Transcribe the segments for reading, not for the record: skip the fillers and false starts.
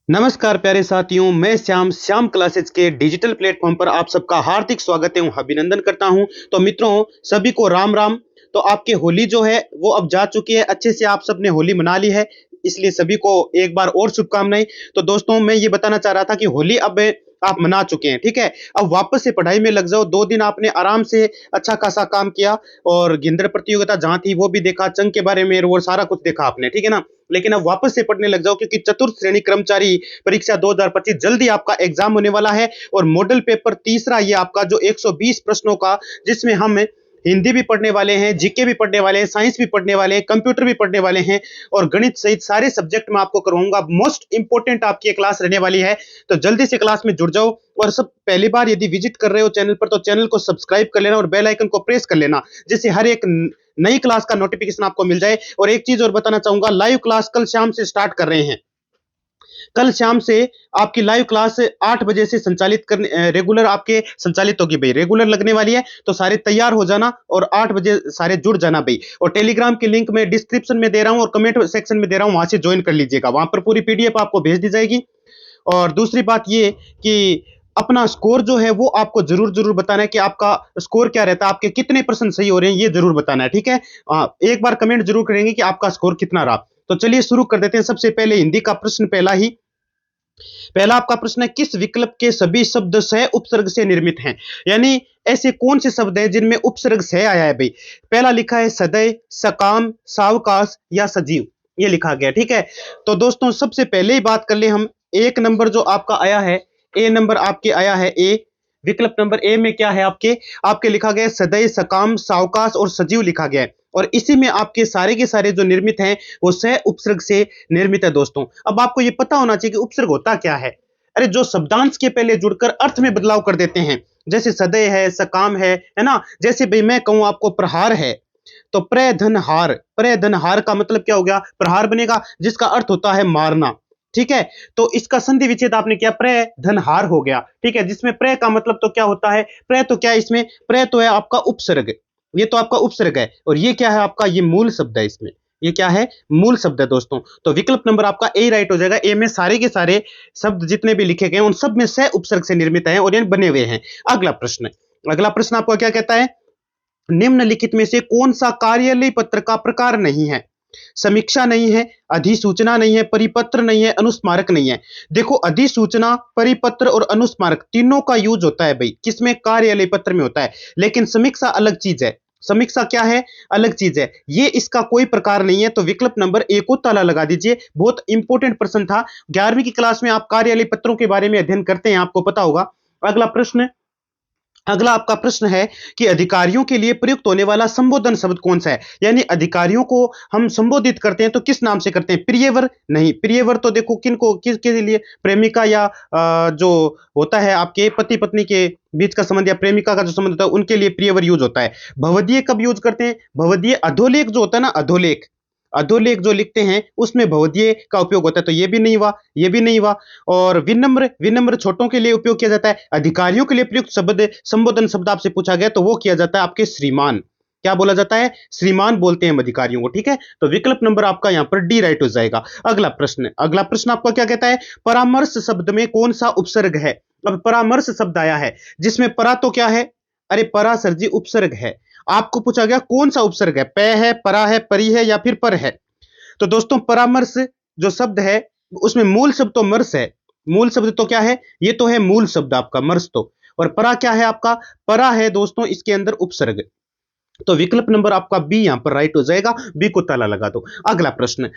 नमस्कार प्यारे साथियों, मैं श्याम क्लासेस के डिजिटल प्लेटफॉर्म पर आप सबका हार्दिक स्वागत एवं अभिनंदन करता हूं। तो मित्रों, सभी को राम राम। तो आपकी होली जो है वो अब जा चुकी है, अच्छे से आप सबने होली मना ली है, इसलिए सभी को एक बार और शुभकामनाएं। तो दोस्तों, मैं ये बताना चाह रहा था कि होली अब आप मना चुके हैं, ठीक है। अब वापस से पढ़ाई में लग जाओ। 2 दिन आपने आराम से अच्छा खासा काम किया और गिंदर प्रतियोगिता जहां थी वो भी देखा, चंग के बारे में वो सारा कुछ देखा आपने, ठीक है ना। लेकिन अब वापस से पढ़ने लग जाओ, क्योंकि चतुर्थ श्रेणी कर्मचारी परीक्षा 2025 जल्दी आपका एग्जाम होने वाला है। और मॉडल पेपर तीसरा ये आपका जो 120 प्रश्नों का, जिसमें हम हिंदी भी पढ़ने वाले हैं, जीके भी पढ़ने वाले हैं, साइंस भी पढ़ने वाले हैं, कंप्यूटर भी पढ़ने वाले हैं और गणित सहित सारे सब्जेक्ट में आपको करवाऊंगा। मोस्ट इंपोर्टेंट आपकी ये क्लास रहने वाली है, तो जल्दी से क्लास में जुड़ जाओ। और सब पहली बार यदि विजिट कर रहे हो चैनल पर, तो चैनल को सब्सक्राइब कर लेना और बेल आइकन को प्रेस कर लेना, जिससे हर एक नई क्लास का नोटिफिकेशन आपको मिल जाए। और एक चीज और बताना चाहूंगा, लाइव क्लास कल शाम से स्टार्ट कर रहे हैं। कल शाम से आपकी लाइव क्लास 8 बजे से संचालित करने रेगुलर आपके संचालित होगी भाई, रेगुलर लगने वाली है। तो सारे तैयार हो जाना और 8 बजे सारे जुड़ जाना भाई। और टेलीग्राम की लिंक मैं डिस्क्रिप्शन में दे रहा हूं और कमेंट सेक्शन में दे रहा हूं, वहां से ज्वाइन कर लीजिएगा। वहां पर पूरी पीडीएफ आपको भेज दी जाएगी। और दूसरी बात ये कि अपना स्कोर जो है वो आपको जरूर जरूर बताना है कि आपका स्कोर क्या रहता है, आपके कितने परसेंट सही हो रहे हैं, ये जरूर बताना है, ठीक है। एक बार कमेंट जरूर करेंगे कि आपका स्कोर कितना रहा। तो चलिए शुरू कर देते हैं। सबसे पहले हिंदी का प्रश्न पहला आपका प्रश्न है, किस विकल्प के सभी शब्द सह उपसर्ग से निर्मित हैं। यानी ऐसे कौन से शब्द हैं जिनमें उपसर्ग सह आया है भाई। पहला लिखा है सदैव, सकाम, सावकाश या सजीव, ये लिखा गया, ठीक है। तो दोस्तों, सबसे पहले ही बात कर ले हम। एक नंबर जो आपका आया है, ए नंबर आपके आया है, ए विकल्प नंबर ए में क्या है, आपके आपके लिखा गया है सदैव, सकाम, सावकाश और सजीव लिखा गया है। और इसी में आपके सारे के सारे जो निर्मित हैं वो सह उपसर्ग से निर्मित है दोस्तों। अब आपको ये पता होना चाहिए कि उपसर्ग होता क्या है। अरे, जो शब्दांश के पहले जुड़कर अर्थ में बदलाव कर देते हैं, जैसे सदैव है, सकाम है ना। जैसे भाई मैं कहूं आपको प्रहार है, तो प्रधनहार, प्रधनहार का मतलब क्या हो गया, प्रहार बनेगा, जिसका अर्थ होता है मारना, ठीक है। तो इसका संधि विच्छेद आपने किया, प्रधनहार हो गया, ठीक है। जिसमें प्र का मतलब तो क्या होता है, प्र तो क्या है इसमें, प्र तो है आपका उपसर्ग, ये तो आपका उपसर्ग है। और ये क्या है आपका, ये मूल शब्द है इसमें, ये क्या है, मूल शब्द है दोस्तों। तो विकल्प नंबर आपका ए राइट हो जाएगा। ए में सारे के सारे शब्द जितने भी लिखे गए उन सब में से उपसर्ग से निर्मित है और ये बने हुए हैं। अगला प्रश्न आपको क्या कहता है, निम्नलिखित में से कौन सा कार्यालय पत्र का प्रकार नहीं है। समीक्षा नहीं है, अधिसूचना नहीं है, परिपत्र नहीं है, अनुस्मारक नहीं है। देखो, अधिसूचना, परिपत्र और अनुस्मारक तीनों का यूज होता है भाई, किसमें, कार्यालय पत्र में होता है। लेकिन समीक्षा अलग चीज है। समीक्षा क्या है, अलग चीज है, ये इसका कोई प्रकार नहीं है। तो विकल्प नंबर ए को ताला लगा दीजिए। बहुत इंपॉर्टेंट प्रश्न था, 11वीं की क्लास में आप कार्यालय पत्रों के बारे में अध्ययन करते हैं, आपको पता होगा। अगला आपका प्रश्न है कि अधिकारियों के लिए प्रयुक्त होने वाला संबोधन शब्द कौन सा है। यानी अधिकारियों को हम संबोधित करते हैं तो किस नाम से करते हैं, प्रियवर नहीं। प्रियवर तो देखो किनको, किसके लिए, प्रेमिका या जो होता है आपके पति पत्नी के बीच का संबंध या प्रेमिका का जो संबंध होता है उनके लिए प्रियवर यूज होता है। भवदीय कब यूज करते हैं, भवदीय अधोलेख जो होता है ना, अधोलेख, अधोलेख जो लिखते हैं उसमें भवदीय का उपयोग होता है। तो ये भी नहीं हुआ, ये भी नहीं हुआ। और विनम्र, विनम्र छोटों के लिए उपयोग किया जाता है। अधिकारियों के लिए प्रयुक्त शब्द, संबोधन शब्द आपसे पूछा गया तो वो किया जाता है आपके श्रीमान। क्या बोला जाता है, श्रीमान बोलते हैं हम अधिकारियों को, ठीक है। तो विकल्प नंबर आपका यहां पर डी राइट हो जाएगा। अगला प्रश्न आपका क्या कहता है, परामर्श शब्द में कौन सा उपसर्ग है। अब परामर्श शब्द आया है जिसमें परा तो क्या है, अरे परा सर जी उपसर्ग है। आपको पूछा गया कौन सा उपसर्ग है, पै है, परा है, परी है या फिर पर है। तो दोस्तों, परामर्श जो शब्द है उसमें मूल शब्द तो मर्स है। मूल शब्द तो क्या है, ये तो है मूल शब्द आपका मर्स तो। और परा क्या है आपका, परा है दोस्तों इसके अंदर उपसर्ग। तो विकल्प नंबर आपका बी यहां पर राइट हो जाएगा। बी को ताला लगा दो। अगला प्रश्न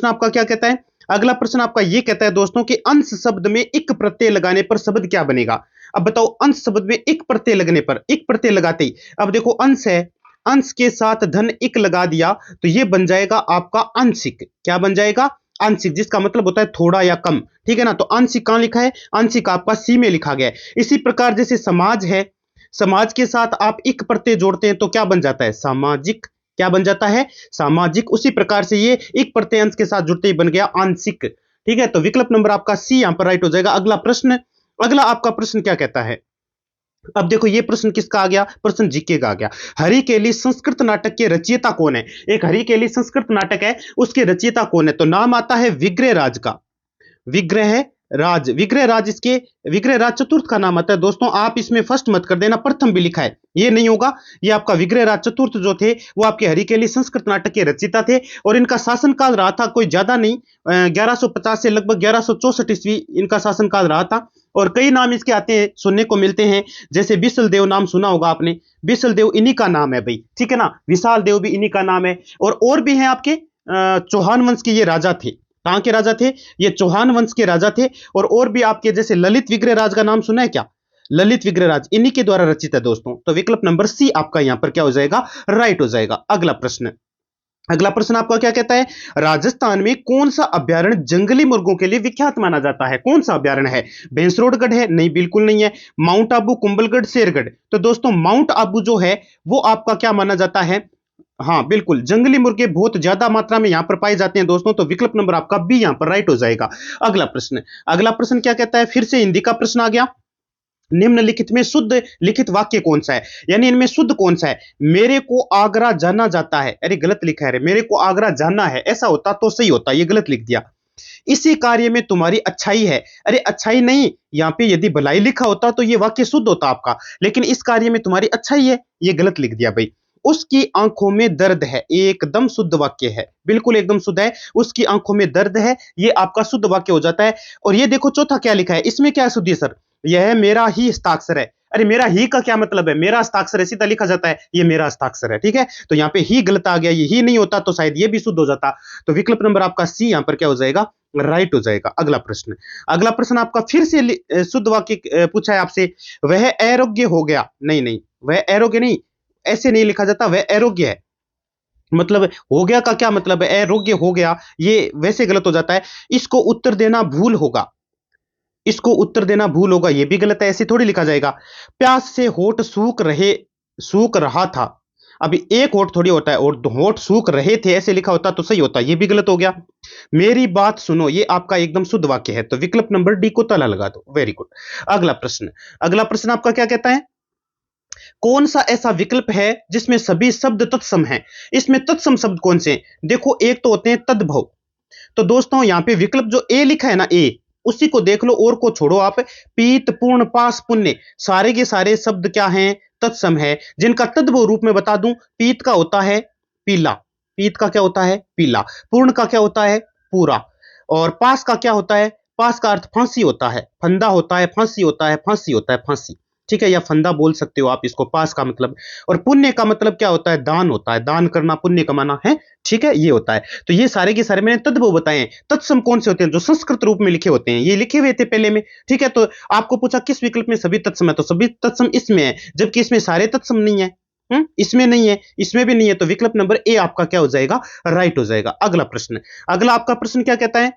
आपका क्या कहता है, अगला प्रश्न आपका ये कहता है दोस्तों कि अंश शब्द में इक प्रत्यय लगाने पर शब्द क्या बनेगा। अब बताओ, अंश शब्द में इक प्रत्यय लगने पर, इक प्रत्यय लगाते ही, अब देखो अंश है, अंश के साथ धन इक लगा दिया तो ये बन जाएगा आपका आंशिक। क्या बन जाएगा, आंशिक, जिसका मतलब होता है थोड़ा या कम, ठीक है ना। तो आंशिक कहां लिखा है, आंशिक आपका सी में लिखा गया है। इसी प्रकार जैसे समाज है, समाज के साथ आप इक प्रत्यय जोड़ते हैं तो क्या बन जाता है, सामाजिक। क्या बन जाता है, सामाजिक। उसी प्रकार से ये इक प्रत्यय अंश के साथ जुड़ते ही बन गया आंशिक, ठीक है। तो विकल्प नंबर आपका सी यहां पर राइट हो जाएगा। अगला आपका प्रश्न क्या कहता है। अब देखो, ये प्रश्न किसका आ गया, प्रश्न जीके का आ गया। हरि केली संस्कृत नाटक के रचयिता कौन है। एक हरि केली संस्कृत नाटक है, उसके रचयिता कौन है। तो नाम आता है विग्रह राज का। विग्रह राज, विग्रह राज, इसके विग्रह राज चतुर्थ का नाम आता है दोस्तों। आप इसमें फर्स्ट मत कर देना, प्रथम भी लिखा है, ये नहीं होगा। ये आपका विग्रह राज चतुर्थ जो थे वो आपके हरिकेली संस्कृत नाटक के रचयिता थे और इनका शासनकाल रहा था कोई ज्यादा नहीं, 1150 से लगभग 1164 ईस्वी इनका शासनकाल रहा था। और कई नाम इसके आते हैं, सुनने को मिलते हैं, जैसे बिसल देव नाम सुना होगा आपने, बिसल देव इन्हीं का नाम है भाई, ठीक है ना। विशाल देव भी इन्हीं का नाम है। और भी हैं आपके चौहान वंश के ये राजा थे। कहां के राजा थे? ये चौहान वंश के राजा थे। और भी आपके जैसे ललित विग्रह राज का नाम सुना है क्या? ललित विग्रह राज इन्हीं के द्वारा रचित है दोस्तों। तो विकल्प नंबर सी आपका यहां पर क्या हो जाएगा? राइट हो जाएगा। अगला प्रश्न, अगला प्रश्न आपका क्या कहता है? राजस्थान में कौन सा अभ्यारण्य जंगली मुर्गों के लिए विख्यात माना जाता है? कौन सा अभ्यारण्य है? भैंसरोडगढ़ है? नहीं, बिल्कुल नहीं है। माउंट आबू, कुंभलगढ़, शेरगढ़? तो दोस्तों माउंट आबू जो है वो आपका क्या माना जाता है? हाँ बिल्कुल, जंगली मुर्गे बहुत ज्यादा मात्रा में यहां पर पाए जाते हैं दोस्तों। तो विकल्प नंबर आपका बी यहां पर राइट हो जाएगा। अगला प्रश्न, अगला प्रश्न क्या कहता है? फिर से हिंदी का प्रश्न आ गया। निम्नलिखित में शुद्ध लिखित वाक्य कौन सा है, यानी इनमें शुद्ध कौन सा है? मेरे को आगरा जाना जाता है, अरे गलत लिखा है रे, मेरे को आगरा जाना है, ऐसा होता तो सही होता, ये गलत लिख दिया। इसी कार्य में तुम्हारी अच्छाई है, अरे अच्छाई नहीं, यहां पे यदि भलाई लिखा होता तो ये वाक्य शुद्ध होता आपका, लेकिन इस कार्य में तुम्हारी अच्छाई है, ये गलत लिख दिया भाई। उसकी आंखों में दर्द है, एकदम शुद्ध वाक्य है, बिल्कुल एकदम शुद्ध है। उसकी आंखों में दर्द है, ये आपका शुद्ध वाक्य हो जाता है। और ये देखो चौथा क्या लिखा है, इसमें क्या शुद्धि सर? यह मेरा ही हस्ताक्षर है, अरे मेरा ही का क्या मतलब है? मेरा हस्ताक्षर है, सीधा लिखा जाता है ये मेरा हस्ताक्षर है, ठीक है। तो यहाँ पे ही गलत आ गया, ये ही नहीं होता तो शायद ये भी शुद्ध हो जाता। तो विकल्प नंबर आपका सी यहाँ पर क्या हो जाएगा? राइट हो जाएगा। अगला प्रश्न, अगला प्रश्न आपका फिर से शुद्ध वाक्य पूछा है आपसे। वह अयोग्य हो गया, नहीं नहीं, वह अयोग्य नहीं, ऐसे नहीं लिखा जाता, वह अयोग्य है। मतलब हो गया का क्या मतलब है? अयोग्य हो गया, ये वैसे गलत हो जाता है। इसको उत्तर देना भूल होगा, इसको उत्तर देना भूल होगा, ये भी गलत है, ऐसे थोड़ी लिखा जाएगा। प्यास से होठ सूख रहा था, अभी एक होठ थोड़ी होता है, और होठ सूख रहे थे ऐसे लिखा होता तो सही होता, ये भी गलत हो गया। मेरी बात सुनो, ये आपका एकदम शुद्ध वाक्य है। तो विकल्प नंबर डी को ताला लगा दो, वेरी गुड। अगला प्रश्न, अगला प्रश्न आपका क्या कहता है? कौन सा ऐसा विकल्प है जिसमें सभी शब्द तत्सम हैं? इसमें तत्सम शब्द कौन से हैं? देखो, एक तो होते हैं तद्भव। तो दोस्तों यहां पे विकल्प जो ए लिखा है ना, ए, उसी को देख लो और को छोड़ो आप। पीत, पूर्ण, पास, पुण्य, सारे के सारे शब्द क्या हैं? तत्सम है। जिनका तद्भव रूप में बता दूं, पीत का होता है पीला, पीत का क्या होता है? पीला। पूर्ण का क्या होता है? पूरा। और पास का क्या होता है? पास का अर्थ फांसी होता है, फंदा होता है, फांसी होता है, फांसी होता है, फांसी, ठीक है, या फंदा बोल सकते हो आप इसको, पास का मतलब। और पुण्य का मतलब क्या होता है? दान होता है, दान करना पुण्य कमाना है, ठीक है, ये होता है। तो ये सारे के सारे मैंने तद्भव बताए हैं। तत्सम कौन से होते हैं? जो संस्कृत रूप में लिखे होते हैं, ये लिखे हुए थे पहले में, ठीक है। तो आपको पूछा किस विकल्प में सभी तत्सम है, तो सभी तत्सम इसमें है, जबकि इसमें सारे तत्सम नहीं है। इसमें नहीं है, इसमें भी नहीं है। तो विकल्प नंबर ए आपका क्या हो जाएगा? राइट हो जाएगा। अगला प्रश्न, अगला आपका प्रश्न क्या कहता है?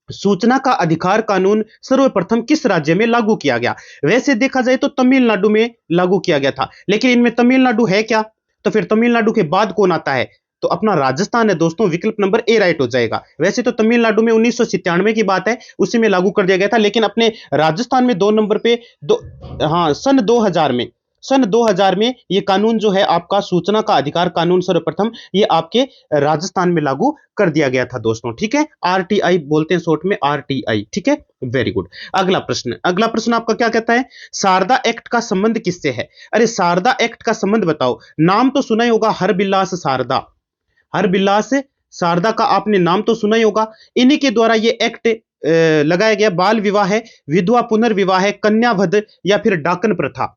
सूचना का अधिकार कानून सर्वप्रथम किस राज्य में लागू किया गया? वैसे देखा जाए तो तमिलनाडु में लागू किया गया था, लेकिन इनमें तमिलनाडु है क्या? तो फिर तमिलनाडु के बाद कौन आता है? तो अपना राजस्थान है दोस्तों, विकल्प नंबर ए राइट हो जाएगा। वैसे तो तमिलनाडु में 1997 की बात है, उसी में लागू कर दिया गया था, लेकिन अपने राजस्थान में 2 नंबर पे हाँ, सन 2000 में ये कानून जो है आपका सूचना का अधिकार कानून सर्वप्रथम ये आपके राजस्थान में लागू कर दिया गया था दोस्तों, ठीक है। आरटीआई बोलते हैं शॉर्ट में, आरटीआई, ठीक है, वेरी गुड। अगला प्रश्न, अगला प्रश्न आपका क्या कहता है? शारदा एक्ट का संबंध किससे है? अरे शारदा एक्ट का संबंध बताओ। नाम तो सुना ही होगा, हरबिलास शारदा, हरबिलास शारदा का आपने नाम तो सुना ही होगा। इन्हीं के द्वारा ये एक्ट लगाया गया। बाल विवाह है, विधवा पुनर्विवाह है, कन्यावध या फिर डाकन प्रथा।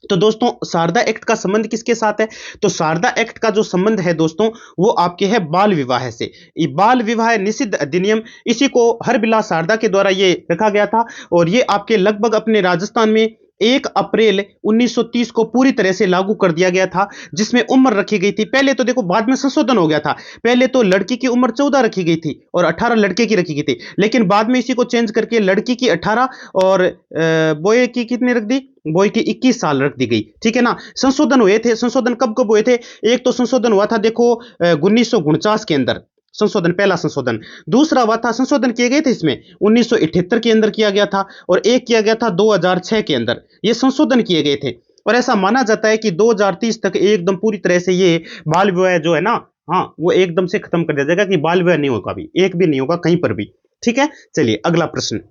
तो दोस्तों शारदा एक्ट का संबंध किसके साथ है? तो शारदा एक्ट का जो संबंध है दोस्तों वो आपके है बाल विवाह से। ये बाल विवाह निषिद्ध अधिनियम, इसी को हरबिलास शारदा के द्वारा ये रखा गया था। और ये आपके लगभग अपने राजस्थान में 1 अप्रैल 1930 को पूरी तरह से लागू कर दिया गया था, जिसमें उम्र रखी गई थी। पहले तो देखो, बाद में संशोधन हो गया था। पहले तो लड़की की उम्र 14 रखी गई थी और 18 लड़के की रखी गई थी, लेकिन बाद में इसी को चेंज करके लड़की की 18 और बॉय की कितनी रख दी? बॉय की 21 साल रख दी गई, ठीक है ना। संशोधन हुए थे, संशोधन कब कब हुए थे? एक तो संशोधन हुआ था देखो 1949 के अंदर, संशोधन, पहला संशोधन। दूसरा हुआ था, संशोधन किए गए थे इसमें 1978 के अंदर किया गया था, और एक किया गया था 2006 के अंदर, ये संशोधन किए गए थे। और ऐसा माना जाता है कि 2030 तक एकदम पूरी तरह से ये बाल विवाह जो है ना, हाँ, वो एकदम से खत्म कर दिया जाएगा, कि बाल विवाह नहीं होगा, भी एक भी नहीं होगा कहीं पर भी, ठीक है, चलिए अगला प्रश्न।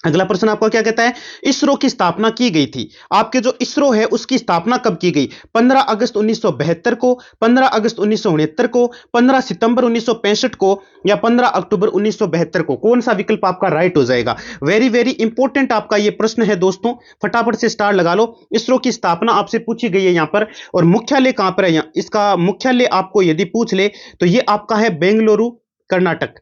अगला प्रश्न आपका क्या कहता है, इसरो की स्थापना की गई थी। आपके जो इसरो है उसकी स्थापना कब की गई, 15 अगस्त 1972 को, 15 अगस्त 1969 को, 15 सितंबर 1965 को, या 15 अक्टूबर 1972 को। कौन सा विकल्प आपका राइट हो जाएगा। वेरी वेरी इंपॉर्टेंट आपका ये प्रश्न है दोस्तों, फटाफट से स्टार लगा लो। इसरो की स्थापना आपसे पूछी गई है यहां पर, और मुख्यालय कहां पर है, इसका मुख्यालय आपको यदि पूछ ले तो ये आपका है बेंगलुरु, कर्नाटक।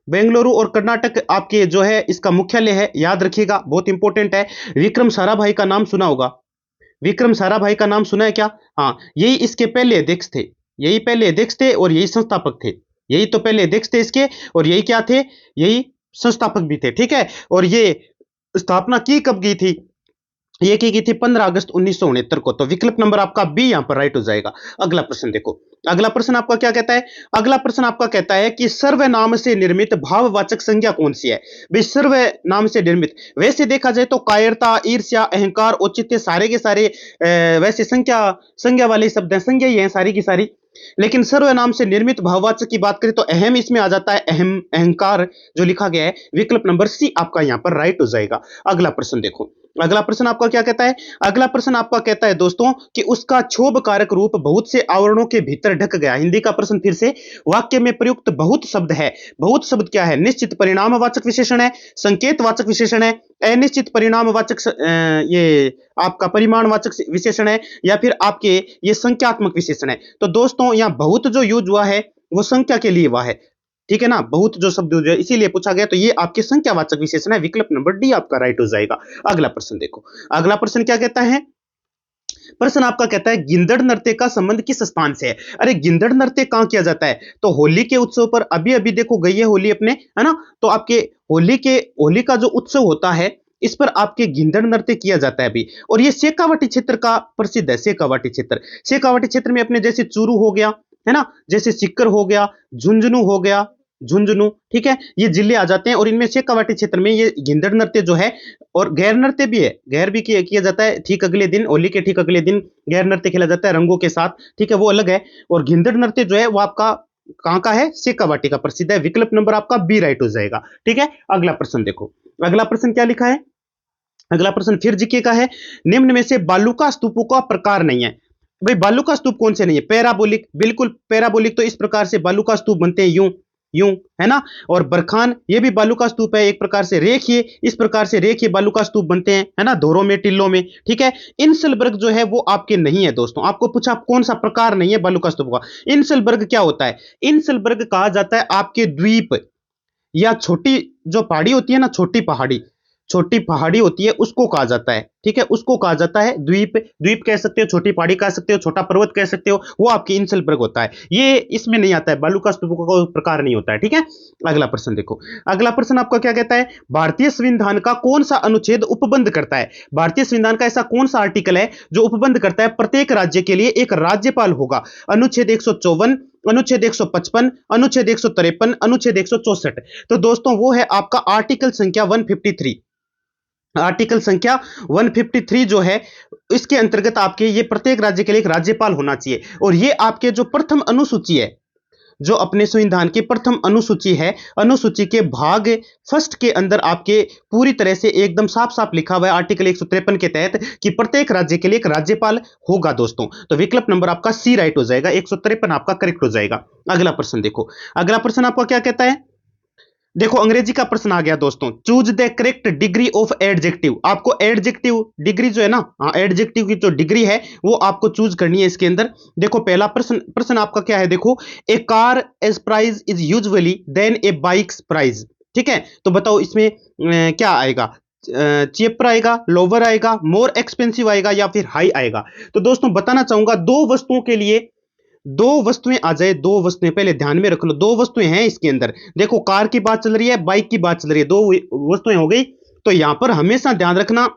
बेंगलुरु और कर्नाटक आपके जो है इसका मुख्यालय है, याद रखिएगा, बहुत इंपॉर्टेंट है। विक्रम साराभाई का नाम सुना होगा, विक्रम साराभाई का नाम सुना है क्या। हाँ, यही इसके पहले अध्यक्ष थे, यही पहले अध्यक्ष थे और यही संस्थापक थे। यही तो पहले अध्यक्ष थे इसके, और यही क्या थे, यही संस्थापक भी थे। ठीक है, और ये स्थापना की कब की थी, ये की गई थी 15 अगस्त 1969 को। तो विकल्प नंबर आपका बी यहां पर राइट हो जाएगा। अगला प्रश्न देखो, अगला प्रश्न आपका क्या कहता है। अगला प्रश्न आपका कहता है कि सर्वनाम से निर्मित भाववाचक संज्ञा कौन सी है। भाई सर्वनाम से निर्मित, वैसे देखा जाए तो कायरता, ईर्ष्या, अहंकार, औचित्य सारे के सारे वैसे संज्ञा संज्ञा वाले शब्द हैं, संज्ञा ही हैं सारी की सारी। लेकिन सर्वनाम से निर्मित भाववाचक की बात करें तो अहम इसमें आ जाता है, अहम, अहंकार जो लिखा गया है। विकल्प नंबर सी आपका यहां पर राइट हो जाएगा। अगला प्रश्न देखो, अगला प्रश्न आपका क्या कहता है। अगला प्रश्न आपका कहता है दोस्तों कि उसका क्षोभ कारक रूप बहुत से आवरणों के भीतर ढक गया। हिंदी का प्रश्न फिर से, वाक्य में प्रयुक्त बहुत शब्द है। बहुत शब्द क्या है, निश्चित परिणामवाचक विशेषण है, संकेतवाचक विशेषण है, अनिश्चित परिणामवाचक ये आपका परिमाणवाचक विशेषण है, या फिर आपके ये संख्यात्मक विशेषण है। तो दोस्तों यहां बहुत जो यूज हुआ है वो संख्या के लिए हुआ है, ठीक है ना, बहुत जो शब्द यूज है इसीलिए पूछा गया। तो ये आपके संख्यावाचक विशेषण है। विकल्प नंबर डी आपका राइट हो जाएगा। अगला प्रश्न देखो, अगला प्रश्न क्या कहता है। प्रश्न आपका कहता है गिंदड़ नृत्य का संबंध किस स्थान से है। अरे गिंदड़ नृत्य कहां किया जाता है, तो होली के उत्सव पर। अभी अभी देखो गई है होली अपने, है ना, तो आपके होली का जो उत्सव होता है इस पर आपके गिंदड़ नृत्य किया जाता है अभी। और ये शेखावाटी क्षेत्र का प्रसिद्ध है। शेखावाटी क्षेत्र, शेखावाटी क्षेत्र में अपने जैसे चूरू हो गया, है ना, जैसे सिक्कर हो गया, झुंझुनू हो गया, झुंझुनू, ठीक है, ये जिले आ जाते हैं। और इनमें शेखावाटी क्षेत्र में ये गिंदड़ नृत्य जो है, और गैर नृत्य भी है, गैर भी किया जाता है। ठीक अगले दिन, होली के ठीक अगले दिन गैर नृत्य खेला जाता है रंगों के साथ, ठीक है, वो अलग है। और गिंदड़ नृत्य जो है वो आपका कहां का है, शेखावाटी का प्रसिद्ध है। विकल्प नंबर आपका बी राइट हो जाएगा। ठीक है, अगला प्रश्न देखो, अगला प्रश्न क्या लिखा है। अगला प्रश्न फिर जीके का है। निम्न में से बालुका स्तूपों का प्रकार नहीं है। भाई बालुका स्तूप कौन से नहीं है, पैराबोलिक, बिल्कुल पैराबोलिक। तो इस प्रकार से बालुका स्तूप बनते हैं, यूं यूं, है ना। और बरखान ये भी बालुका स्तूप है एक प्रकार से। रेखिए, इस प्रकार से रेखिए बालुका स्तूप बनते हैं, है ना, धोरों में, टिल्लों में, ठीक है। इंसलबर्ग जो है वो आपके नहीं है दोस्तों। आपको पूछा कौन सा प्रकार नहीं है बालुका स्तूप का। इंसलबर्ग क्या होता है, इंसलबर्ग कहा जाता है आपके द्वीप या छोटी जो पहाड़ी होती है ना, छोटी पहाड़ी, छोटी पहाड़ी होती है उसको कहा जाता है, ठीक है, उसको कहा जाता है द्वीप। द्वीप कह सकते हो, छोटी पहाड़ी कह सकते हो, छोटा पर्वत कह सकते हो, वो आपकी इंसलबर्ग होता है। ये इसमें नहीं आता है, बालुका स्तूप का कोई प्रकार नहीं होता है। ठीक है, अगला प्रश्न देखो, अगला प्रश्न आपका क्या कहता है। भारतीय संविधान का कौन सा अनुच्छेद उपबंध करता है। भारतीय संविधान का ऐसा कौन सा आर्टिकल है जो उपबंध करता है प्रत्येक राज्य के लिए एक राज्यपाल होगा। अनुच्छेद 154, अनुच्छेद 155, अनुच्छेद 153, अनुच्छेद 164। तो दोस्तों वो है आपका आर्टिकल संख्या 153। आर्टिकल संख्या 153 जो है इसके अंतर्गत आपके ये प्रत्येक राज्य के लिए एक राज्यपाल होना चाहिए। और ये आपके जो प्रथम अनुसूची है, जो अपने संविधान की प्रथम अनुसूची है, अनुसूची के भाग फर्स्ट के अंदर आपके पूरी तरह से एकदम साफ साफ लिखा हुआ है आर्टिकल 153 के तहत कि प्रत्येक राज्य के लिए एक राज्यपाल होगा दोस्तों। तो विकल्प नंबर आपका सी राइट हो जाएगा, 153 आपका करेक्ट हो जाएगा। अगला प्रश्न देखो, अगला प्रश्न आपका क्या कहता है। देखो अंग्रेजी का प्रश्न आ गया दोस्तों। Choose the correct degree of adjective. आपको एडजेक्टिव डिग्री जो है ना, हाँ, एडजेक्टिव की जो डिग्री है वो आपको चूज करनी है इसके अंदर। देखो पहला प्रश्न आपका क्या है, देखो a car's price is usually than a bike's price. ठीक है, तो बताओ इसमें क्या आएगा, चीपर आएगा, लोअर आएगा, मोर एक्सपेंसिव आएगा, या फिर हाई आएगा। तो दोस्तों बताना चाहूंगा दो वस्तुओं के लिए दो वस्तुएं आ जाए, दो वस्तुएं पहले ध्यान में रख लो, दो वस्तुएं हैं इसके अंदर। देखो कार की बात चल रही है, बाइक की बात चल रही है, दो वस्तुएं हो गई। तो यहां पर हमेशा ध्यान रखना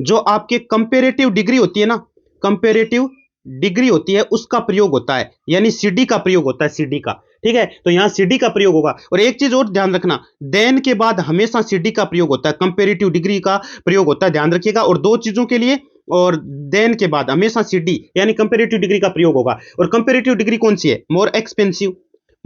जो आपके कंपेरेटिव डिग्री होती है ना, कंपेरेटिव डिग्री होती है उसका प्रयोग होता है, यानी सीडी का प्रयोग होता है, सीडी का। ठीक है, तो यहां सीडी का प्रयोग होगा। और एक चीज और ध्यान रखना, देन के बाद हमेशा सीडी का प्रयोग होता है, कंपेरेटिव डिग्री का प्रयोग होता है, ध्यान रखिएगा। और दो चीजों के लिए और देन के बाद हमेशा सीडी यानी कंपेरेटिव डिग्री का प्रयोग होगा। और कंपेरेटिव डिग्री कौन सी है, मोर एक्सपेंसिव।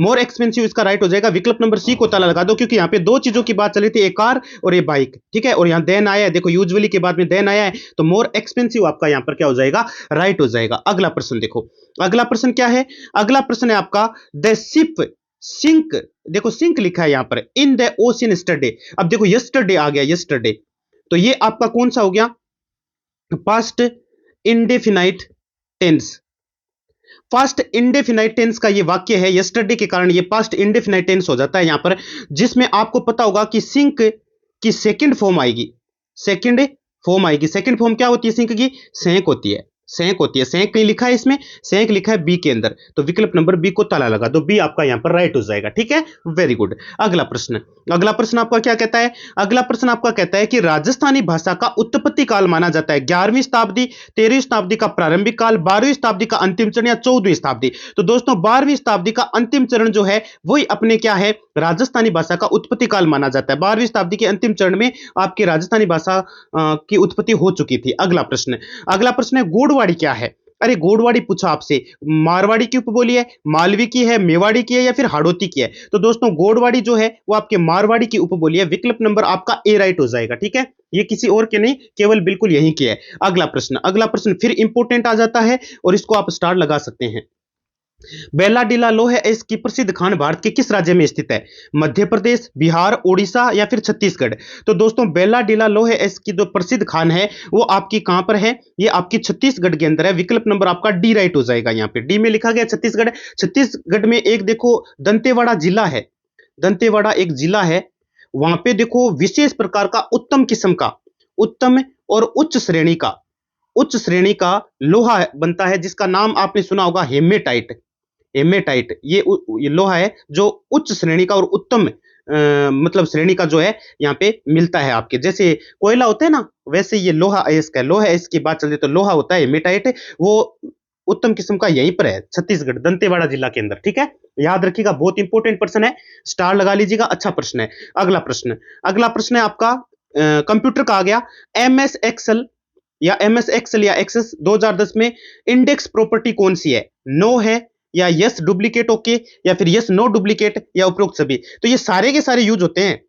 मोर एक्सपेंसिव इसका राइट हो जाएगा। विकल्प नंबर सी को ताला लगा दो, क्योंकि यहाँ पे दो चीजों की बात चल रही थी, एक कार और एक बाइक, ठीक है। और यहाँ देन आया है, देखो यूजुअली के बाद में देन आया है, तो मोर एक्सपेंसिव आपका यहाँ पर क्या हो जाएगा, राइट हो जाएगा। अगला प्रश्न देखो, अगला प्रश्न क्या है, अगला प्रश्न है आपका द शिप सिंक, देखो सिंक लिखा है यहाँ पर, इन द ओशियन यस्टरडे। अब देखो यस्टरडे आ गया, यस्टरडे, तो ये आपका कौन सा हो गया, past indefinite tense. Past indefinite tense का ये वाक्य है, यस्टरडे के कारण ये पास्ट इंडेफिनाइट टेंस हो जाता है यहां पर, जिसमें आपको पता होगा कि सिंक की सेकंड फॉर्म आएगी, सेकंड फॉर्म आएगी। सेकंड फॉर्म क्या होती है सिंक की, सेंक होती है, सेंक होती है। सेंक कहीं लिखा है इसमें, सेंक लिखा है बी के अंदर, तो विकल्प नंबर बी को ताला लगा दो, बी आपका यहां पर राइट हो जाएगा, ठीक है, वेरी गुड। अगला प्रश्न, अगला प्रश्न आपका क्या कहता है, अगला प्रश्न आपका कहता है कि राजस्थानी भाषा का उत्पत्ति काल माना जाता है 11वीं शताब्दी, 13वीं शताब्दी का प्रारंभिक काल, 12वीं शताब्दी का अंतिम चरण या 14वीं शताब्दी। तो दोस्तों 12वीं शताब्दी का अंतिम चरण जो है वही अपने क्या है, राजस्थानी भाषा का उत्पत्ति काल माना जाता है। 12वीं शताब्दी के अंतिम चरण में आपकी राजस्थानी भाषा की उत्पत्ति हो चुकी थी। अगला प्रश्न, अगला प्रश्न है गोडवाड़ी क्या है। अरे गोडवाड़ी पूछा आपसे, मारवाड़ी की उपबोली है, मालवी की है, मेवाड़ी की है या फिर हाड़ौती की है। तो दोस्तों गोडवाड़ी जो है वो आपके मारवाड़ी की उपबोली है, विकल्प नंबर आपका ए राइट हो जाएगा, ठीक है, ये किसी और के नहीं, केवल बिल्कुल यहीं की है। अगला प्रश्न, अगला प्रश्न फिर इंपॉर्टेंट आ जाता है और इसको आप स्टार लगा सकते हैं। बेल्लाडीला लोह एस की प्रसिद्ध खान भारत के किस राज्य में स्थित है, मध्य प्रदेश, बिहार, उड़ीसा या फिर छत्तीसगढ़। तो दोस्तों बेल्लाडीला लोह एस की जो प्रसिद्ध खान है वो आपकी कहां पर है, ये आपकी छत्तीसगढ़ के अंदर है, विकल्प नंबर आपका डी राइट हो जाएगा। यहां पे डी में लिखा गया छत्तीसगढ़। छत्तीसगढ़ में एक देखो दंतेवाड़ा जिला है, दंतेवाड़ा एक जिला है, वहां पे देखो विशेष प्रकार का उत्तम किस्म का, उत्तम और उच्च श्रेणी का, उच्च श्रेणी का लोहा बनता है, जिसका नाम आपने सुना होगा हेमेटाइट। हेमेटाइट ये लोहा है जो उच्च श्रेणी का और उत्तम मतलब श्रेणी का जो है यहाँ पे मिलता है आपके, जैसे कोयला होता है ना, वैसे ये लोहा अयस्क है। लोहा अयस्क की बात चलती तो लोहा होता है हेमेटाइट, वो उत्तम किस्म का यहीं पर है छत्तीसगढ़ दंतेवाड़ा जिला के अंदर, ठीक है, याद रखिएगा, बहुत इंपॉर्टेंट प्रश्न है, स्टार लगा लीजिएगा, अच्छा प्रश्न है। अगला प्रश्न, अगला प्रश्न है आपका कंप्यूटर का आ गया, एमएस एक्सेल या एमएस एक्सेल या एक्सेस 2010 में इंडेक्स प्रॉपर्टी कौन सी है, नो है या यस डुप्लीकेट ओके या फिर यस नो डुप्लीकेट या उपरोक्त सभी। तो ये सारे के सारे यूज होते हैं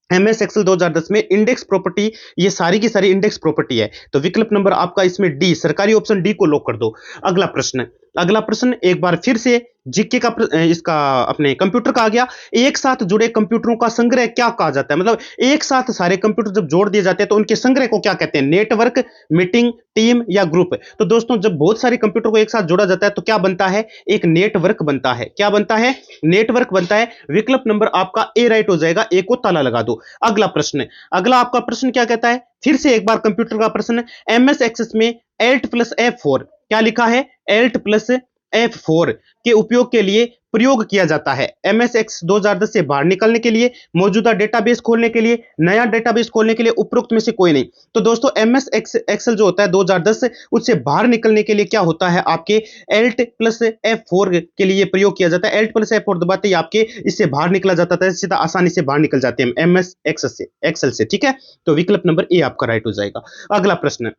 एमएस एक्सेल 2010 में, इंडेक्स प्रॉपर्टी, ये सारी की सारी इंडेक्स प्रॉपर्टी है, तो विकल्प नंबर आपका इसमें डी, सरकारी ऑप्शन डी को लॉक कर दो। अगला प्रश्न, अगला प्रश्न एक बार फिर से जीके का इसका अपने कंप्यूटर का आ गया, एक साथ जुड़े कंप्यूटरों का संग्रह क्या कहा जाता है, मतलब एक साथ सारे कंप्यूटर जब जोड़ दिए जाते हैं तो उनके संग्रह को क्या कहते हैं, नेटवर्क, मीटिंग, टीम या ग्रुप। तो दोस्तों जब बहुत सारे कंप्यूटर को एक साथ जोड़ा जाता है तो क्या बनता है, एक नेटवर्क बनता है, क्या बनता है, नेटवर्क बनता है, विकल्प नंबर आपका ए राइट हो जाएगा, ए को ताला लगा दो। अगला प्रश्न, अगला आपका प्रश्न क्या कहता है, फिर से एक बार कंप्यूटर का प्रश्न, एमएस एक्सेस में एल्ट प्लस F4 क्या लिखा है, एल्ट प्लस F4 के उपयोग के लिए प्रयोग किया जाता है एमएस एक्स 2010 से बाहर निकलने के लिए, मौजूदा डेटाबेस खोलने के लिए, नया डेटाबेस खोलने के लिए, उपरोक्त में से कोई नहीं। तो दोस्तों एमएस एक्सेल जो होता है 2010 उससे बाहर निकलने के लिए क्या होता है, आपके एल्ट प्लस F4 के लिए प्रयोग किया जाता है। एल्ट प्लस F4 दबाते ही आपके इससे बाहर निकला जाता है, सीधा आसानी से बाहर निकल जाते हैं एमएस एक्सेल से, ठीक है, तो विकल्प नंबर ए आपका राइट हो जाएगा। अगला प्रश्न,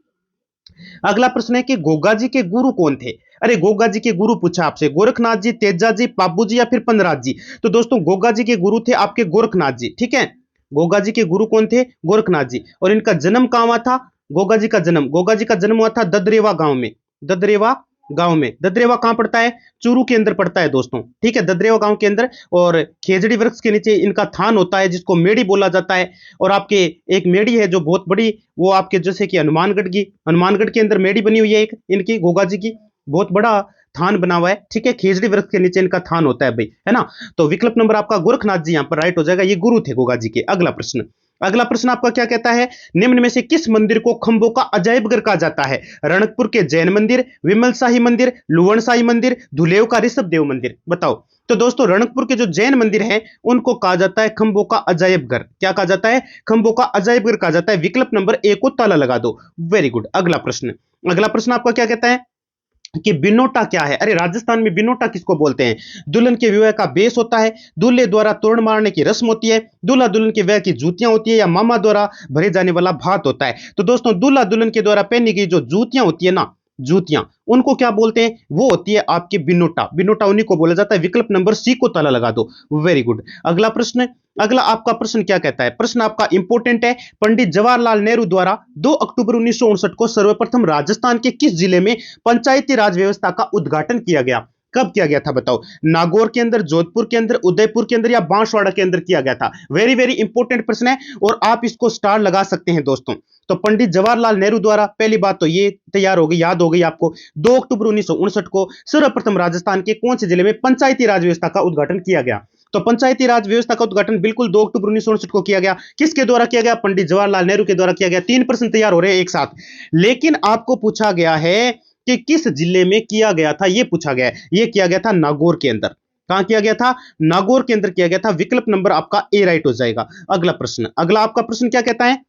अगला प्रश्न है कि गोगा जी के गुरु कौन थे। अरे गोगा जी के गुरु पूछा आपसे, गोरखनाथ जी, तेजा जी, पाबू जी या फिर पंदराज जी। तो दोस्तों गोगा जी के गुरु थे आपके गोरखनाथ जी, ठीक है, गोगा जी के गुरु कौन थे, गोरखनाथ जी। और इनका जन्म कहां हुआ था, गोगा जी का जन्म हुआ था ददरेवा गांव में, ददरेवा गांव में। ददरेवा कहां पड़ता है, चूरू के अंदर पड़ता है दोस्तों, ठीक है, ददरेवा गांव के अंदर। और खेजड़ी वृक्ष के नीचे इनका थान होता है जिसको मेड़ी बोला जाता है। और आपके एक मेड़ी है जो बहुत बड़ी, वो आपके जैसे कि हनुमानगढ़ के अंदर मेड़ी बनी हुई है एक इनकी गोगा जी की, बहुत बड़ा थान बना हुआ है, ठीक है, खेजड़ी वृक्ष के नीचे इनका थान होता है भाई, है ना। तो विकल्प नंबर आपका गोरखनाथ जी यहां पर राइट हो जाएगा, ये गुरु थे गोगा जी के। अगला प्रश्न, अगला प्रश्न आपका क्या कहता है, निम्न में से किस मंदिर को खंबों का अजायब घर कहा जाता है, रणकपुर के जैन मंदिर, विमल शाही मंदिर, लुवण शाही मंदिर, धुलेव का ऋषभ देव मंदिर, बताओ। तो दोस्तों रणकपुर के जो जैन मंदिर हैं उनको कहा जाता है खंबों का अजायब घर, क्या कहा जाता है, खंबों का अजायब घर कहा जाता है, विकल्प नंबर ए को ताला लगा दो, वेरी गुड। अगला प्रश्न, अगला प्रश्न आपका क्या कहता है कि बिनोटा क्या है। अरे राजस्थान में बिनोटा किसको बोलते हैं, दुल्हन के विवाह का बेस होता है, दूल्हे द्वारा तोरण मारने की रस्म होती है, दूल्हा दुल्हन के विवाह की जूतियां होती है, या मामा द्वारा भरे जाने वाला भात होता है। तो दोस्तों दूल्हा दुल्हन के द्वारा पहनी गई जो जूतियां होती है ना, जूतियां, उनको क्या बोलते हैं? वो होती है आपकी बिनोटा, बिनोटा उन्हीं को बोला जाता है। विकल्प नंबर सी को ताला लगा दो। Very good. अगला प्रश्न, अगला आपका प्रश्न क्या कहता है? प्रश्न आपका इंपॉर्टेंट है। पंडित जवाहरलाल नेहरू द्वारा 2 अक्टूबर 1959 को सर्वप्रथम राजस्थान के किस जिले में पंचायती राज व्यवस्था का उद्घाटन किया गया? कब किया गया था बताओ? नागौर के अंदर, जोधपुर के अंदर, उदयपुर के अंदर या बांसवाड़ा के अंदर किया गया था? वेरी वेरी इंपॉर्टेंट प्रश्न है और आप इसको स्टार लगा सकते हैं दोस्तों। तो पंडित जवाहरलाल नेहरू द्वारा, पहली बात तो ये तैयार हो गई, याद हो गई आपको, 2 अक्टूबर 1959 को सर्वप्रथम राजस्थान के कौन से जिले में पंचायती राज व्यवस्था का उद्घाटन किया गया? तो पंचायती राज व्यवस्था का उद्घाटन बिल्कुल 2 अक्टूबर 1959 को किया गया। किसके द्वारा किया गया? पंडित जवाहरलाल नेहरू के द्वारा किया गया। 3 प्रश्न तैयार हो रहे हैं एक साथ, लेकिन आपको पूछा गया है कि किस जिले में किया गया था, यह पूछा गया है। यह किया गया था नागौर के अंदर। कहां किया गया था? नागौर के अंदर किया गया था। विकल्प नंबर आपका ए राइट हो जाएगा। अगला प्रश्न, अगला आपका प्रश्न क्या कहता है?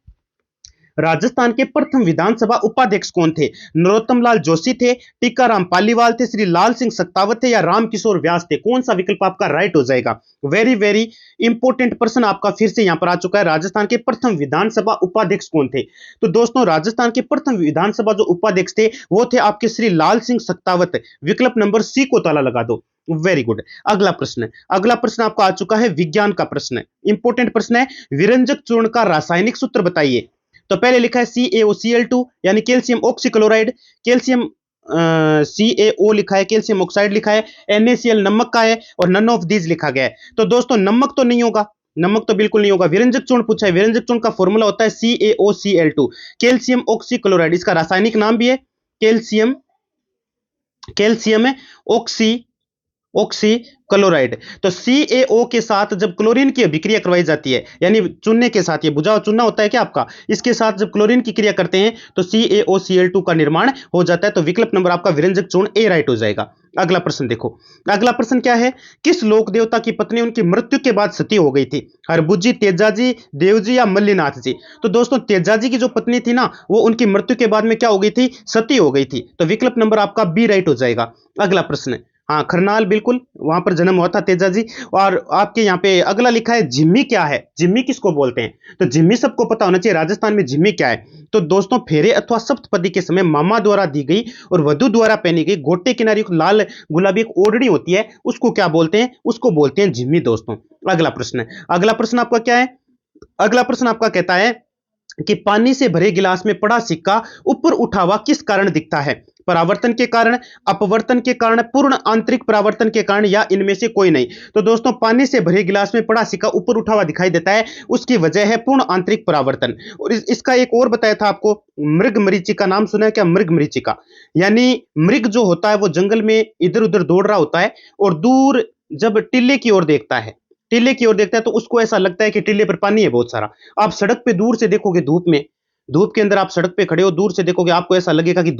राजस्थान के प्रथम विधानसभा उपाध्यक्ष कौन थे? नरोत्तम लाल जोशी थे, टीकाराम पालीवाल थे, श्री लाल सिंह सत्तावत थे या रामकिशोर व्यास थे? कौन सा विकल्प आपका राइट हो जाएगा? वेरी वेरी इंपॉर्टेंट प्रश्न आपका फिर से यहां पर आ चुका है। राजस्थान के प्रथम विधानसभा उपाध्यक्ष कौन थे? तो दोस्तों राजस्थान के प्रथम विधानसभा जो उपाध्यक्ष थे वो थे आपके श्री लाल सिंह सत्तावत। विकल्प नंबर सी को ताला लगा दो। Very good. अगला प्रश्न, अगला प्रश्न आपका आ चुका है विज्ञान का प्रश्न, इंपॉर्टेंट प्रश्न है। विरंजक चूर्ण का रासायनिक सूत्र बताइए। तो पहले लिखा है CaOCl2 यानी कैल्शियम ऑक्सीक्लोराइड, कैल्शियम CaO लिखा है, कैल्शियम ऑक्साइड लिखा है, NaCl नमक का है और नन ऑफ दीज लिखा गया है। तो दोस्तों नमक तो नहीं होगा, नमक तो बिल्कुल नहीं होगा। विरंजक चूर्ण पूछा है, विरंजक चूर्ण का फॉर्मूला होता है CaOCl2, कैल्शियम ऑक्सीक्लोराइड। इसका रासायनिक नाम भी है कैल्शियम, कैल्शियम ऑक्सी क्लोराइड। तो CaO के साथ जब क्लोरीन की अभिक्रिया करवाई जाती है, यानी चूने के साथ, ये बुझाव चूना होता है क्या आपका, इसके साथ जब क्लोरीन की क्रिया करते हैं तो CaOCl2 का निर्माण हो जाता है। तो विकल्प नंबर आपका विरंजक चूर्ण ए राइट हो जाएगा। अगला प्रश्न देखो, अगला प्रश्न क्या है? किस लोक देवता की पत्नी उनकी मृत्यु के बाद सती हो गई थी? हरबुजी, तेजाजी, देवजी या मल्लीनाथ जी? तो दोस्तों तेजाजी की जो पत्नी थी ना, वो उनकी मृत्यु के बाद में क्या हो गई थी? सती हो गई थी। तो विकल्प नंबर आपका बी राइट हो जाएगा। अगला प्रश्न, हाँ खरनाल, बिल्कुल वहां पर जन्म हुआ था तेजाजी। और आपके यहाँ पे अगला लिखा है जिम्मी क्या है? जिम्मी किसको बोलते हैं? तो जिम्मी सबको पता होना चाहिए, राजस्थान में जिम्मी क्या है? तो दोस्तों फेरे अथवा सप्तपदी के समय मामा द्वारा दी गई और वधु द्वारा पहनी गई गोटे किनारी एक लाल गुलाबी एक ओढ़नी होती है, उसको क्या बोलते हैं? उसको बोलते हैं जिम्मी दोस्तों। अगला प्रश्न, अगला प्रश्न आपका क्या है? अगला प्रश्न आपका कहता है कि पानी से भरे गिलास में पड़ा सिक्का ऊपर उठा हुआ किस कारण दिखता है? परावर्तन के कारण, अपवर्तन के कारण, पूर्ण आंतरिक परावर्तन के कारण या इनमें से कोई नहीं? तो दोस्तों पानी से भरे गिलास में पड़ा सिक्का ऊपर उठा हुआ दिखाई देता है, उसकी वजह है पूर्ण आंतरिक परावर्तन। और इसका एक और बताया था आपको, मृग मरीचिका, नाम सुना है क्या? मृग मरीचिका यानी मृग जो होता है वो जंगल में इधर उधर दौड़ रहा होता है और दूर जब टिल्ले की ओर देखता है, टिल्ले की ओर देखता है तो उसको ऐसा लगता है कि टिल्ले पर पानी है बहुत सारा। आप सड़क पे दूर से देखोगे, धूप में, धूप के अंदर आप सड़क पे खड़े हो, दूर से देखोगे आपको ऐसा लगेगा कि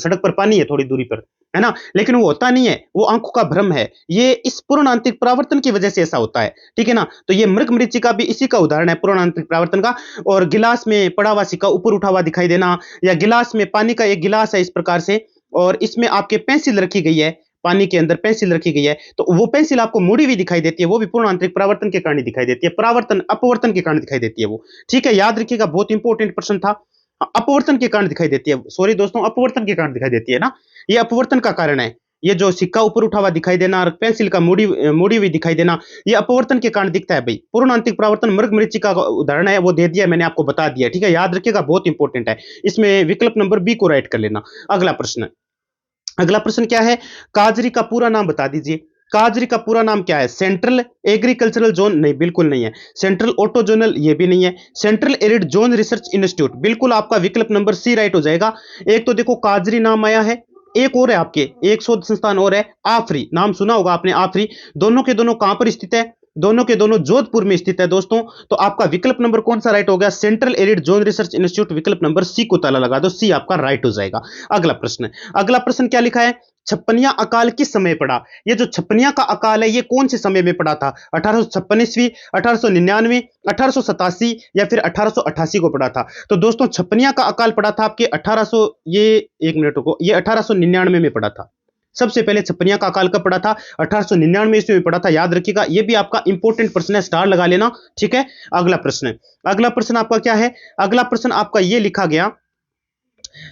सड़क पर पानी है थोड़ी दूरी पर, है ना? लेकिन वो होता नहीं है, वो आंखों का भ्रम है। ये इस पूर्ण आंतरिक परावर्तन की वजह से ऐसा होता है, ठीक है ना? तो ये मृग मरीचिका भी इसी का उदाहरण है, पूर्ण आंतरिक परावर्तन का। और गिलास में पड़ा हुआ सिक्का ऊपर उठा हुआ दिखाई देना, या गिलास में पानी का एक गिलास है इस प्रकार से और इसमें आपके पेंसिल रखी गई है, पानी के अंदर पेंसिल रखी गई है, तो वो पेंसिल आपको मुड़ी हुई दिखाई देती है, वो भी पूर्ण आंतरिक परावर्तन के कारण दिखाई देती है, परावर्तन अपवर्तन के कारण दिखाई देती है वो, ठीक है? याद रखिएगा, बहुत इंपॉर्टेंट प्रश्न था। अपवर्तन के कारण दिखाई देती है, सॉरी दोस्तों, अपवर्तन के कारण दिखाई देती है ना, ये अपवर्तन का कारण है। ये जो सिक्का ऊपर उठा हुआ दिखाई देना और पेंसिल का मुड़ी हुई दिखाई देना, ये अपवर्तन के कारण दिखता है भाई। पूर्ण आंतरिक परावर्तन मृग मरीचिका का उदाहरण है, वो दे दिया मैंने आपको, बता दिया, ठीक है? याद रखिएगा, बहुत इंपॉर्टेंट है। इसमें विकल्प नंबर बी को राइट कर लेना। अगला प्रश्न, अगला प्रश्न क्या है? काजरी का पूरा नाम बता दीजिए। काजरी का पूरा नाम क्या है? सेंट्रल एग्रीकल्चरल जोन, नहीं बिल्कुल नहीं है। सेंट्रल ऑटोजोनल, ये भी नहीं है। Central arid zone research institute, बिल्कुल आपका विकल्प नंबर सी राइट हो जाएगा। एक तो देखो काजरी नाम आया है, एक और है आपके, एक शोध संस्थान और है आफरी, नाम सुना होगा आपने आफरी। दोनों के दोनों कहां पर स्थित है? दोनों के दोनों जोधपुर में स्थित है दोस्तों। तो आपका विकल्प नंबर कौन सा राइट हो गया? Central arid zone research institute, विकल्प नंबर सी को ताला लगा दो, सी आपका राइट हो जाएगा। अगला प्रश्न, अगला प्रश्न क्या लिखा है? छप्पनिया अकाल किस समय पड़ा? ये जो छप्पनिया का अकाल है ये कौन से समय में पड़ा था? 1856 ईस्वी, 1899, 1887 या फिर 1888 को पड़ा था? तो दोस्तों छप्पनिया का अकाल पड़ा था आपके 1800, ये एक मिनट को, ये 1899 में पड़ा था। सबसे पहले छप्पनिया का अकाल कब पड़ा था? 1899 ईस्वी में पड़ा था, याद रखिएगा। ये भी आपका इंपॉर्टेंट प्रश्न है, स्टार लगा लेना, ठीक है? अगला प्रश्न, अगला प्रश्न आपका क्या है? अगला प्रश्न आपका ये लिखा गया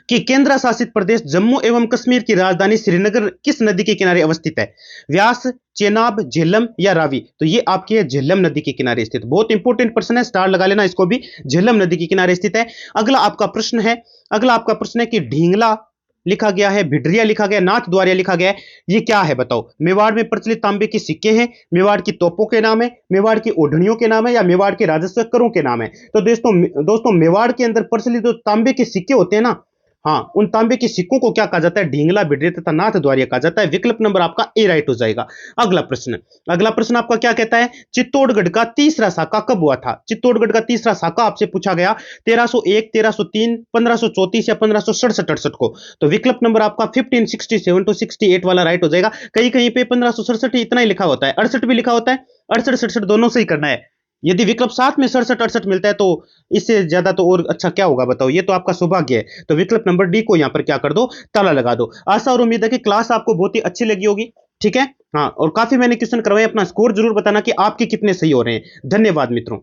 कि केंद्र शासित प्रदेश जम्मू एवं कश्मीर की राजधानी श्रीनगर किस नदी के किनारे अवस्थित है? व्यास, चेनाब, झेलम या रावी? तो ये आपकी है झेलम नदी के किनारे स्थित। बहुत इंपॉर्टेंट प्रश्न है, स्टार लगा लेना इसको भी। झेलम नदी के किनारे स्थित है। अगला आपका प्रश्न है कि ढींगला लिखा गया है, भिडरिया लिखा गया, नाथ द्वारिया लिखा गया है, ये क्या है बताओ? मेवाड़ में प्रचलित तांबे के सिक्के हैं, मेवाड़ की तोपों के नाम है, मेवाड़ की ओढ़नियों के नाम है, या मेवाड़ के राजस्व करों के नाम है? तो दोस्तों मेवाड़ के अंदर प्रचलित जो तांबे के सिक्के होते हैं ना, हाँ, उन तांबे के सिक्कों को क्या कहा जाता है? ढींगला, भिडरिया तथा नाथ द्वारिया कहा जाता है। विकल्प नंबर आपका ए राइट हो जाएगा। अगला प्रश्न आपका क्या कहता है? चित्तौड़गढ़ का तीसरा साका कब हुआ था? चित्तौड़गढ़ का तीसरा साका आपसे पूछा गया 1301, 1303, 1534 या 1567 को। तो विकल्प नंबर आपका 1567 टू 68 वाला राइट हो जाएगा। कहीं कहीं पे 1567 इतना ही लिखा होता है, 68 भी लिखा होता है। 68 67 दोनों से ही करना है। यदि विकल्प साथ में 67 68 मिलता है तो इससे ज्यादा तो और अच्छा क्या होगा बताओ? ये तो आपका सौभाग्य है। तो विकल्प नंबर डी को यहां पर क्या कर दो? ताला लगा दो। आशा और उम्मीद है कि क्लास आपको बहुत ही अच्छी लगी होगी। ठीक है, हाँ, और काफी मैंने क्वेश्चन करवाए। अपना स्कोर जरूर बताना कि आपके कितने सही हो रहे हैं। धन्यवाद मित्रों।